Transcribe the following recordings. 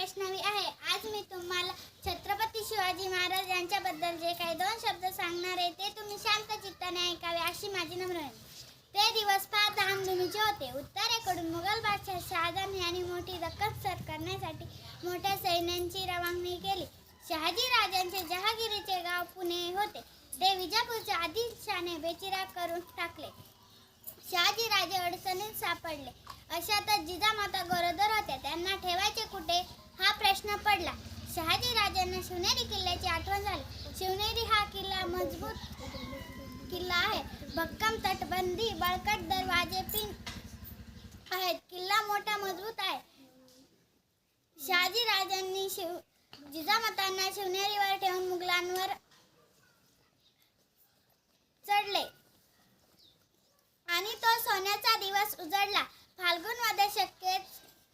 वैष्णवी आहे. आज मी तुम्हाला छत्रपती शिवाजी महाराज यांच्याबद्दल जे काही 2 शब्द सांगणार आहे ते तुम्ही शांत चित्ताने ऐकावे अशी माझी नम्र विनंती. ते दिवस फार धामधुमीचे होते. उत्तरेकडून मुघल बादशाह शहाजहान यांनी मोठी रक्कम सर करण्यासाठी मोठ्या सैन्याची रवानगी केली. शहाजी राजांचे जहागिरीचे गाव पुणे होते. ते विजापूरच्या आदिलशाने बेचिराख करून टाकले. शहाजी राजे अडचणीत सापडले. अशातच जिजामाता गरोदर होत्या. त्यांना ठेवायचे कुठे हा प्रश्न पडला. शहाजी राजांना शिवनेरी किल्ल्याची आठवण झाली. शिवनेरी हा किल्ला मजबूत किल्ला आहे. भक्कम तटबंदी, बळकट दरवाजे पिन आहेत. किल्ला मोठा मजबूत आहे. शहाजी राजांनी जिजामातांना शिवनेरीवर ठेवून मुघलांवर चढले आणि तो सोन्याचा दिवस उजळला. फाल्गुन वद्य शके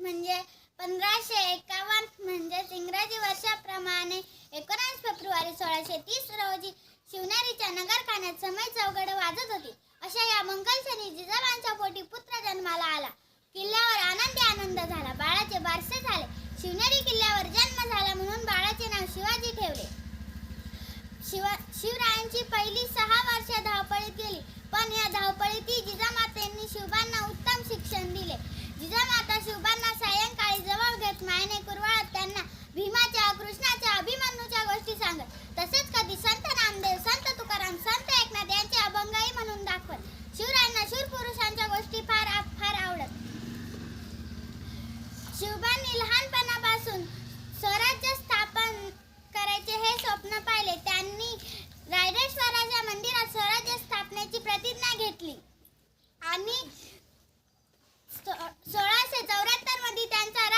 म्हणजे 1551 म्हणजेच इंग्रजी वर्षाप्रमाणे 19 फेब्रुवारी 1630 रोजी शिवनेरीच्या नगरखान्यात समय चौघड वाजत होती. अशा या मंगलक्षणी जिजाबाईंच्या पोटी पुत्र जन्माला आला. किल्ल्यावर आनंद झाला. बाळाचे बारसे झाले. शिवनेरी किल्ल्यावर जन्म झाला म्हणून बाळाचे नाव शिवाजी ठेवले. शिवरायांची पहिली 6 वर्षे धावपळीत गेली. पण या धावपळीतही जिजामातांनी शिवबांना उत्तम शिक्षण दिले. जिजामाता शिवबांना सायंकाळी जवळ घेत मायेने कुरवाळत त्यांना भीमाच्या, कृष्णाच्या, अभिमन्यूच्या गोष्टी सांगत. तसेच कधी संत नामदेव, संत तुकाराम, संत एकनाथ यांचे अभंगही म्हणून दाखवत. शिवरायांना शूरपुरुषांच्या गोष्टी फार आवडत. शिवबांनी लहानपणापासून स्वराज्य स्थापन करायचे हे स्वप्न पाहिले. त्यांनी रायरेश्वराच्या मंदिरात स्वराज्य स्थापनेची प्रतिज्ञा घेतली आणि 1674 मध्ये त्यांचा